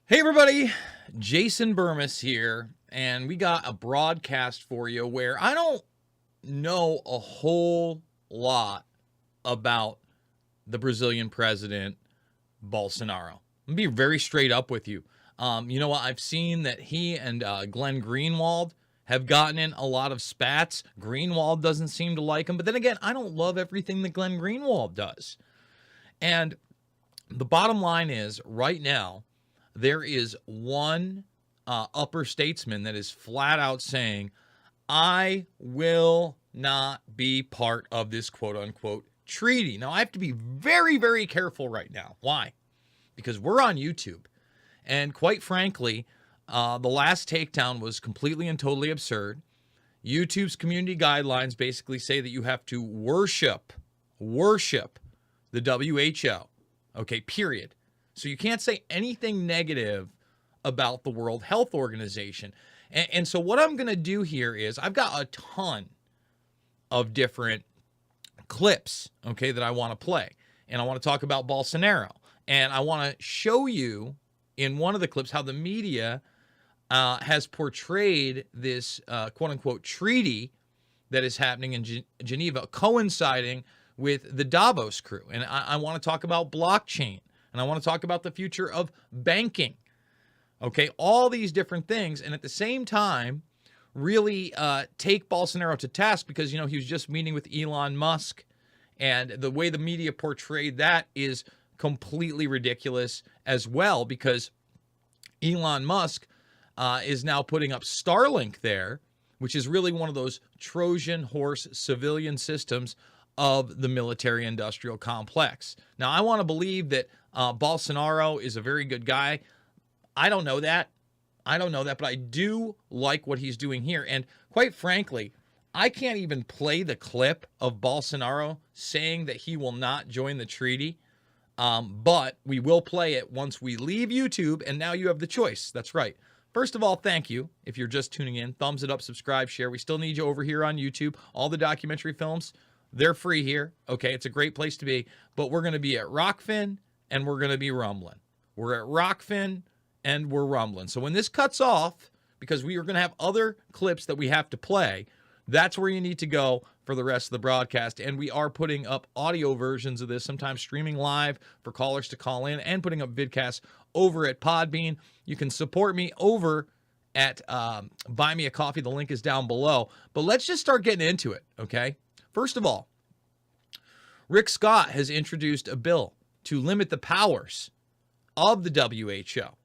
Hey everybody, Jason Bermas here, and we got a broadcast for you where I don't know a whole lot about the Brazilian president, Bolsonaro. I'm going to be very straight up with you. You know what? I've seen that he and Glenn Greenwald have gotten in a lot of spats. Greenwald doesn't seem to like him, but then again, I don't love everything that Glenn Greenwald does. And the bottom line is, right now, there is one upper statesman that is flat out saying, I will not be part of this quote unquote treaty. Now, I have to be very, very careful right now. Why? Because we're on YouTube. And quite frankly, the last takedown was completely and totally absurd. YouTube's community guidelines basically say that you have to worship the WHO. Okay, period. So you can't say anything negative about the World Health Organization. And so what I'm going to do here is I've got a ton of different clips, okay, that I want to play. And I want to talk about Bolsonaro. And I want to show you in one of the clips how the media has portrayed this quote-unquote treaty that is happening in Geneva, coinciding with the Davos crew. And I want to talk about blockchain. And I want to talk about the future of banking. Okay, all these different things. And at the same time, really take Bolsonaro to task because, you know, he was just meeting with Elon Musk. And the way the media portrayed that is completely ridiculous as well, because Elon Musk is now putting up Starlink there, which is really one of those Trojan horse civilian systems of the military-industrial complex. Now, I want to believe that Bolsonaro is a very good guy. I don't know that. But I do like what he's doing here. And quite frankly, I can't even play the clip of Bolsonaro saying that he will not join the treaty. But we will play it once we leave YouTube, and now you have the choice. That's right. First of all, thank you. If you're just tuning in, thumbs it up, subscribe, share. We still need you over here on YouTube. All the documentary films, they're free here. Okay, it's a great place to be. But we're going to be at Rockfin, and we're going to be rumbling. We're at Rockfin, and we're rumbling. So when this cuts off, because we are going to have other clips that we have to play, that's where you need to go for the rest of the broadcast. And we are putting up audio versions of this, sometimes streaming live for callers to call in, and putting up vidcasts over at Podbean. You can support me over at Buy Me a Coffee. The link is down below. But let's just start getting into it, okay? First of all, Rick Scott has introduced a bill to limit the powers of the WHO.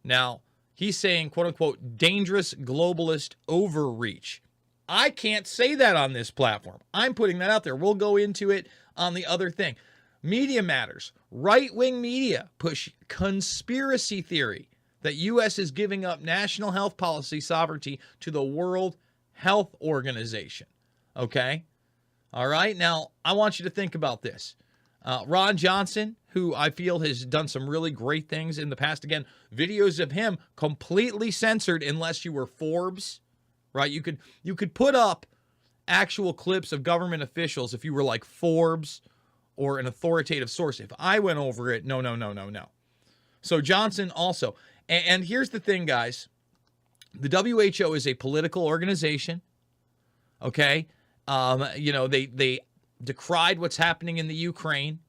Now, he's saying, quote unquote, dangerous globalist overreach. I can't say that on this platform. I'm putting that out there. We'll go into it on the other thing. Media Matters. Right-wing media push conspiracy theory that U.S. is giving up national health policy sovereignty to the World Health Organization. Okay? All right? Now, I want you to think about this. Ron Johnson, who I feel has done some really great things in the past. Again, videos of him completely censored unless you were Forbes, right? You could put up actual clips of government officials if you were like Forbes or an authoritative source. If I went over it, no. So Johnson also. And here's the thing, guys. The WHO is a political organization, okay? You know, they decried what's happening in the Ukraine.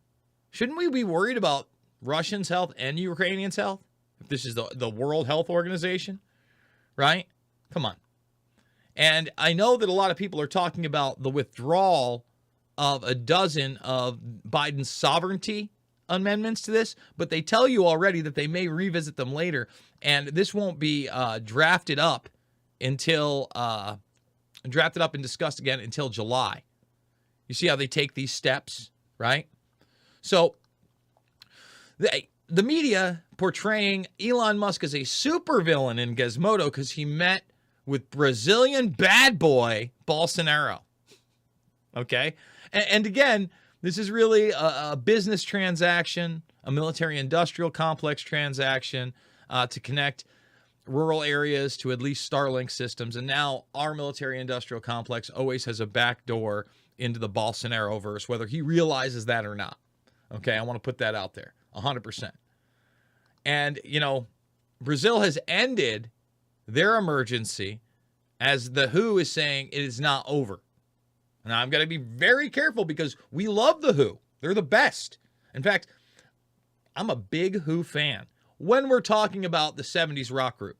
Shouldn't we be worried about Russians' health and Ukrainians' health? If this is the World Health Organization, right? Come on. And I know that a lot of people are talking about the withdrawal of a dozen of Biden's sovereignty amendments to this, but they tell you already that they may revisit them later, and this won't be drafted up and discussed again until July. You see how they take these steps, right? So the media portraying Elon Musk as a supervillain in Gizmodo because he met with Brazilian bad boy Bolsonaro. Okay? And again, this is really a business transaction, a military-industrial complex transaction to connect rural areas to at least Starlink systems. And now our military-industrial complex always has a back door into the Bolsonaro-verse, whether he realizes that or not. Okay, I want to put that out there, 100%. And, you know, Brazil has ended their emergency as the WHO is saying it is not over. Now, I'm going to be very careful because we love the WHO. They're the best. In fact, I'm a big WHO fan. When we're talking about the 70s rock group,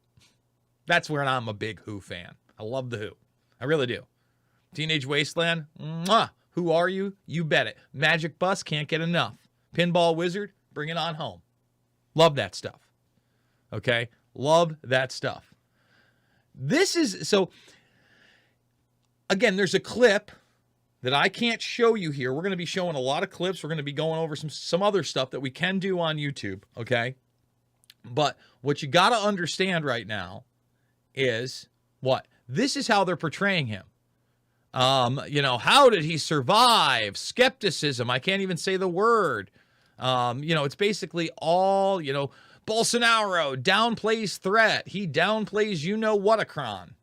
that's where I'm a big WHO fan. I love the WHO. I really do. Teenage Wasteland, mwah. Who are you? You bet it. Magic Bus, can't get enough. Pinball Wizard, bring it on home. Love that stuff. Okay? Love that stuff. This is, so, again, there's a clip that I can't show you here. We're going to be showing a lot of clips. We're going to be going over some other stuff that we can do on YouTube, okay? But what you got to understand right now is what? This is how they're portraying him. How did he survive? Skepticism. I can't even say the word. It's basically all, Bolsonaro downplays threat. He downplays you-know-what-a-cron.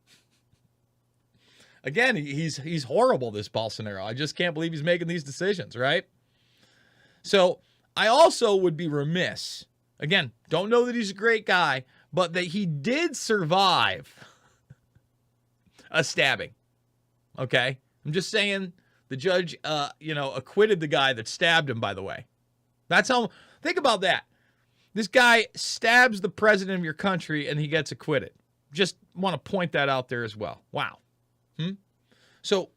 Again, he's horrible, this Bolsonaro. I just can't believe he's making these decisions, right? So I also would be remiss. Again, don't know that he's a great guy, but that he did survive a stabbing. Okay? I'm just saying the judge, acquitted the guy that stabbed him, by the way. That's how, think about that. This guy stabs the president of your country and he gets acquitted. Just want to point that out there as well. Wow. So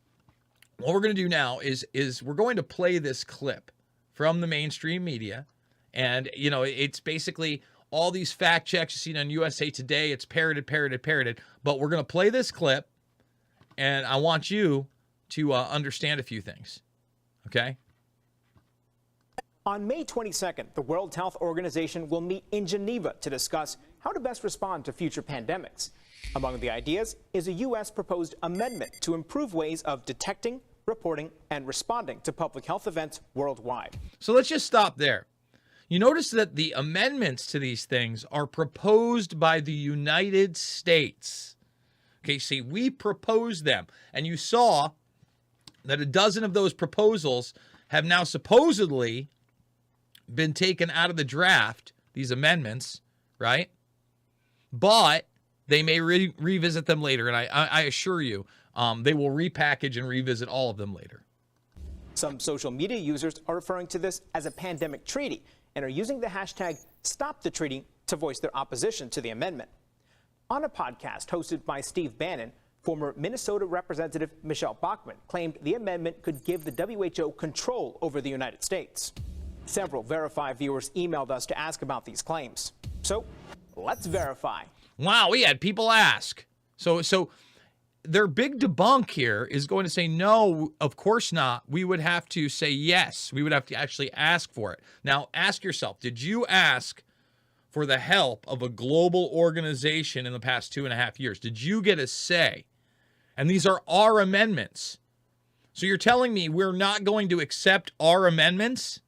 what we're going to do now is we're going to play this clip from the mainstream media. And, it's basically all these fact checks you see on USA Today. It's parroted. But we're going to play this clip. And I want you to understand a few things, okay? On May 22nd, the World Health Organization will meet in Geneva to discuss how to best respond to future pandemics. Among the ideas is a U.S. proposed amendment to improve ways of detecting, reporting, and responding to public health events worldwide. So let's just stop there. You notice that the amendments to these things are proposed by the United States. Okay, see, we proposed them. And you saw that a dozen of those proposals have now supposedly been taken out of the draft, these amendments, right? But they may revisit them later. And I assure you, they will repackage and revisit all of them later. Some social media users are referring to this as a pandemic treaty and are using the hashtag #StopTheTreaty to voice their opposition to the amendment. On a podcast hosted by Steve Bannon, former Minnesota Representative Michelle Bachmann claimed the amendment could give the WHO control over the United States. Several Verify viewers emailed us to ask about these claims. So let's verify. Wow, we had people ask. So their big debunk here is going to say, no, of course not. We would have to say yes. We would have to actually ask for it. Now, ask yourself, did you ask for the help of a global organization in the past 2.5 years? Did you get a say? And these are our amendments. So you're telling me we're not going to accept our amendments?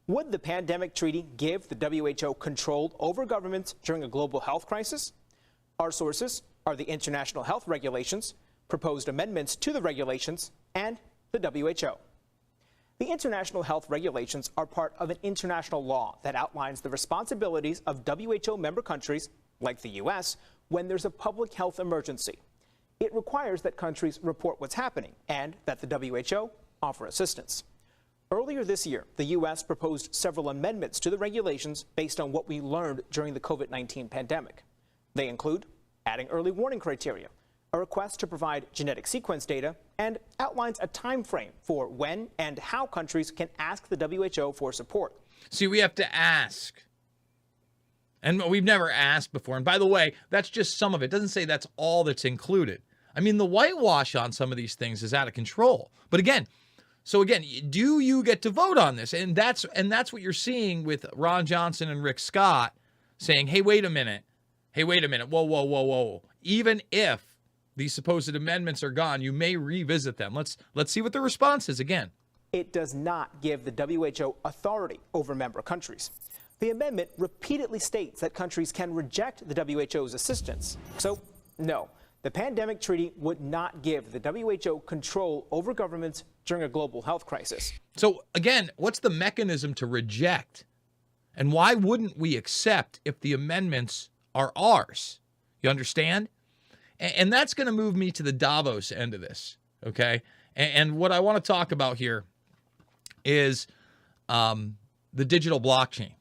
Would the pandemic treaty give the WHO control over governments during a global health crisis? Our sources are the International Health Regulations, proposed amendments to the regulations, and the WHO. The International Health Regulations are part of an international law that outlines the responsibilities of WHO member countries, like the U.S., when there's a public health emergency. It requires that countries report what's happening and that the WHO offer assistance. Earlier this year, the U.S. proposed several amendments to the regulations based on what we learned during the COVID-19 pandemic. They include adding early warning criteria, a request to provide genetic sequence data, and outlines a time frame for when and how countries can ask the WHO for support. See, we have to ask. And we've never asked before. And by the way, that's just some of it. It doesn't say that's all that's included. I mean, the whitewash on some of these things is out of control. But again, do you get to vote on this? And that's what you're seeing with Ron Johnson and Rick Scott saying, hey, wait a minute. Whoa. Even if these supposed amendments are gone, you may revisit them. Let's see what the response is again. It does not give the WHO authority over member countries. The amendment repeatedly states that countries can reject the WHO's assistance. So, no, the pandemic treaty would not give the WHO control over governments during a global health crisis. So, again, what's the mechanism to reject? And why wouldn't we accept if the amendments are ours. You understand? And that's going to move me to the Davos end of this, okay? And what I want to talk about here is the digital blockchain,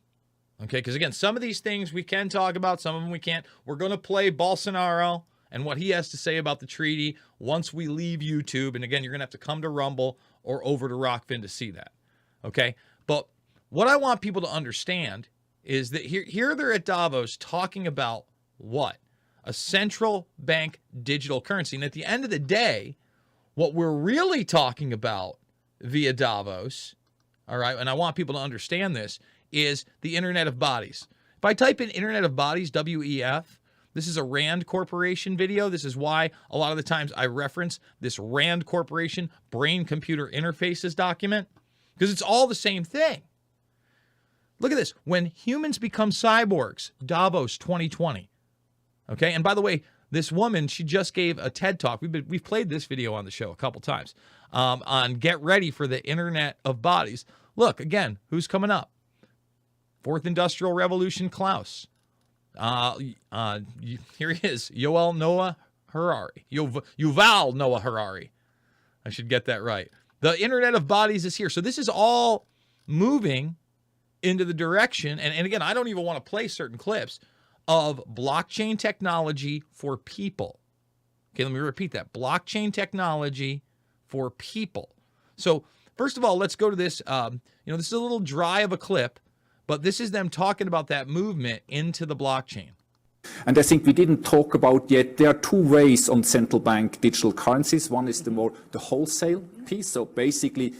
okay? Because, again, some of these things we can talk about, some of them we can't. We're going to play Bolsonaro and what he has to say about the treaty once we leave YouTube. And, again, you're going to have to come to Rumble or over to Rockfin to see that, okay? But what I want people to understand is that here they're at Davos talking about what? A central bank digital currency. And at the end of the day, what we're really talking about via Davos, all right, and I want people to understand this, is the Internet of Bodies. If I type in Internet of Bodies, WEF, this is a RAND Corporation video. This is why a lot of the times I reference this RAND Corporation brain-computer interfaces document, because it's all the same thing. Look at this. When humans become cyborgs, Davos 2020. Okay, and by the way, this woman, she just gave a TED Talk. We've played this video on the show a couple times on get ready for the Internet of Bodies. Look, again, who's coming up? Fourth Industrial Revolution Klaus. Here he is, Yuval Noah Harari. Yuval Noah Harari. I should get that right. The Internet of Bodies is here. So this is all moving into the direction, and again, I don't even want to play certain clips, of blockchain technology for people. Okay, let me repeat that. Blockchain technology for people. So first of all, let's go to this. This is a little dry of a clip, but this is them talking about that movement into the blockchain. And I think we didn't talk about yet, there are two ways on central bank digital currencies. One is the wholesale piece. So basically,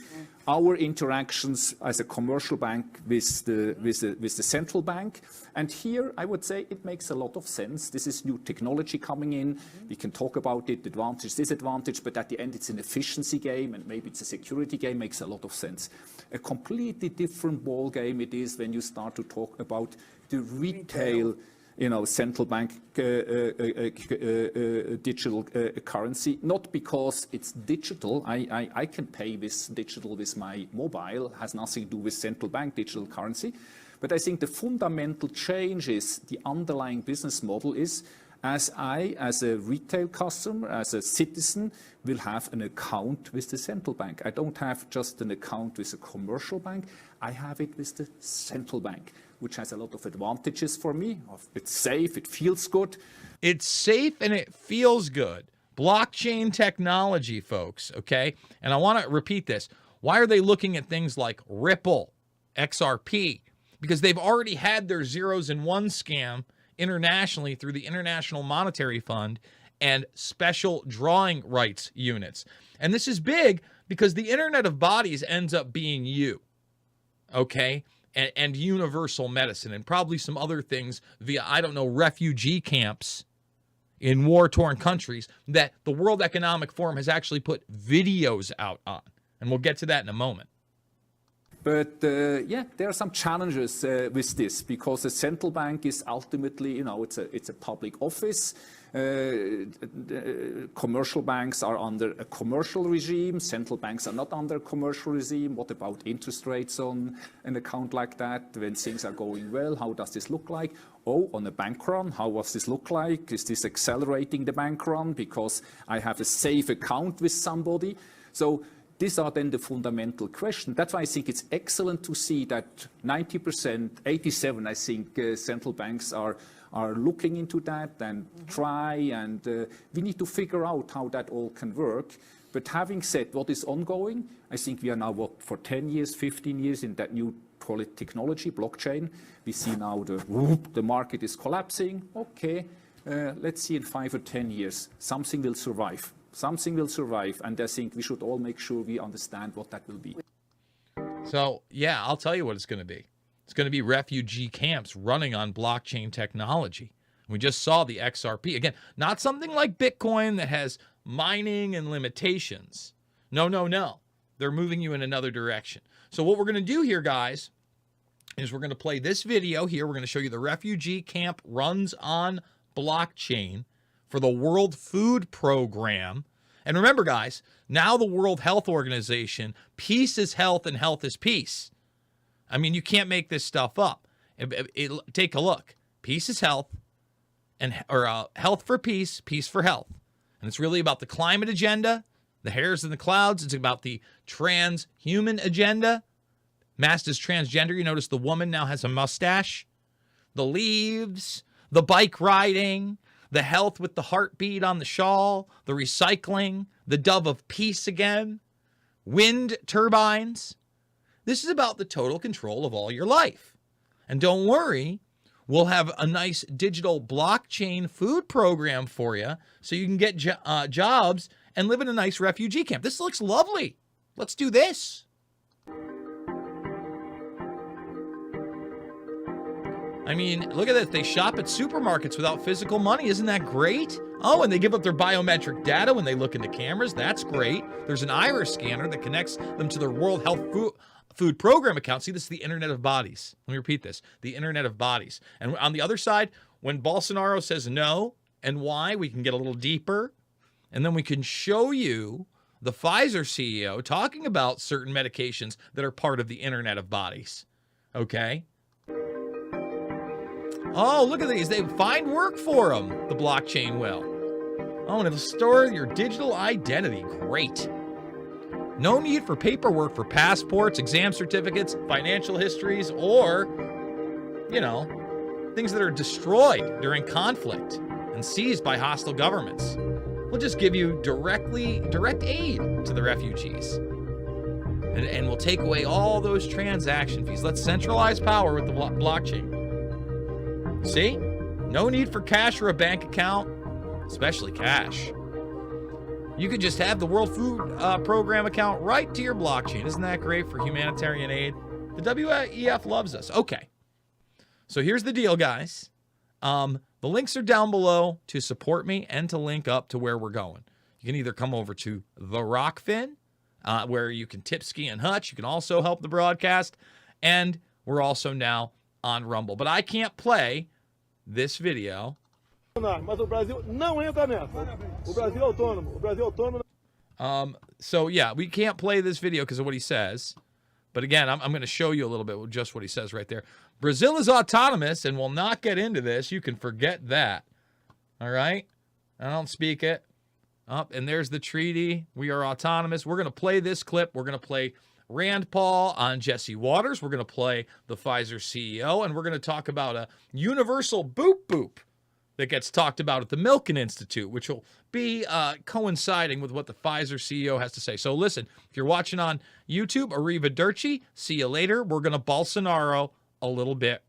our interactions as a commercial bank with the central bank. And here, I would say it makes a lot of sense. This is new technology coming in. We can talk about it, advantage, disadvantage, but at the end, it's an efficiency game, and maybe it's a security game, makes a lot of sense. A completely different ball game it is when you start to talk about the retail central bank digital currency, not because it's digital. I can pay with digital with my mobile, has nothing to do with central bank digital currency. But I think the fundamental change is the underlying business model is as a retail customer, as a citizen, will have an account with the central bank. I don't have just an account with a commercial bank. I have it with the central bank, which has a lot of advantages for me. It's safe, it feels good. It's safe and it feels good. Blockchain technology, folks, okay? And I want to repeat this. Why are they looking at things like Ripple, XRP? Because they've already had their zeros and ones scam internationally through the International Monetary Fund and special drawing rights units. And this is big because the Internet of Bodies ends up being you, okay? And universal medicine and probably some other things via, I don't know, refugee camps in war-torn countries that the World Economic Forum has actually put videos out on. And we'll get to that in a moment. But there are some challenges with this because the central bank is ultimately, it's a public office. Commercial banks are under a commercial regime. Central banks are not under a commercial regime. What about interest rates on an account like that? When things are going well, how does this look like? Oh, on a bank run, how does this look like? Is this accelerating the bank run because I have a safe account with somebody? So these are then the fundamental questions. That's why I think it's excellent to see that 90%, 87%, I think, central banks are looking into that and try, and we need to figure out how that all can work. But having said what is ongoing, I think we are now, for 10 years, 15 years in that new, call it technology, blockchain. We see now the market is collapsing. Okay, let's see in 5 or 10 years, something will survive. Something will survive, and I think we should all make sure we understand what that will be. So, yeah, I'll tell you what it's going to be. It's going to be refugee camps running on blockchain technology. We just saw the XRP. Again, not something like Bitcoin that has mining and limitations. No, no, no. They're moving you in another direction. So what we're going to do here, guys, is we're going to play this video here. We're going to show you the refugee camp runs on blockchain for the World Food Program. And remember, guys, now the World Health Organization, peace is health and health is peace. I mean, you can't make this stuff up. Take a look. Peace is health, health for peace, peace for health. And it's really about the climate agenda, the hairs in the clouds. It's about the transhuman agenda. Masked as transgender. You notice the woman now has a mustache. The leaves, the bike riding, the health with the heartbeat on the shawl, the recycling, the dove of peace again, wind turbines. This is about the total control of all your life. And don't worry, we'll have a nice digital blockchain food program for you so you can get jobs and live in a nice refugee camp. This looks lovely. Let's do this. I mean, look at this. They shop at supermarkets without physical money. Isn't that great? Oh, and they give up their biometric data when they look into cameras. That's great. There's an iris scanner that connects them to their World Health Food Program account. See, this is the Internet of Bodies. Let me repeat this. The Internet of Bodies. And on the other side, when Bolsonaro says no and why, we can get a little deeper. And then we can show you the Pfizer CEO talking about certain medications that are part of the Internet of Bodies. Okay? Oh, look at these. They find work for them, the blockchain will. Oh, and it'll store your digital identity. Great. No need for paperwork for passports, exam certificates, financial histories, or, you know, things that are destroyed during conflict and seized by hostile governments. We'll just give you direct aid to the refugees. And we'll take away all those transaction fees. Let's centralize power with the blockchain. See? No need for cash or a bank account, especially cash. You could just have the World Food Program account right to your blockchain. Isn't that great for humanitarian aid? The WEF loves us. Okay. So here's the deal, guys. The links are down below to support me and to link up to where we're going. You can either come over to the Rockfin, where you can tip Ski and Hutch. You can also help the broadcast. And we're also now on Rumble. But I can't play this video. So yeah, we can't play this video because of what he says. But again, I'm going to show you a little bit with just what he says right there. Brazil is autonomous and will not get into this. You can forget that. All right? I don't speak it. And there's the treaty. We are autonomous. We're going to play this clip. We're going to play Rand Paul on Jesse Waters. We're going to play the Pfizer CEO. And we're going to talk about a universal boop boop that gets talked about at the Milken Institute, which will be coinciding with what the Pfizer CEO has to say. So listen, if you're watching on YouTube, arrivederci. See you later. We're going to Bolsonaro a little bit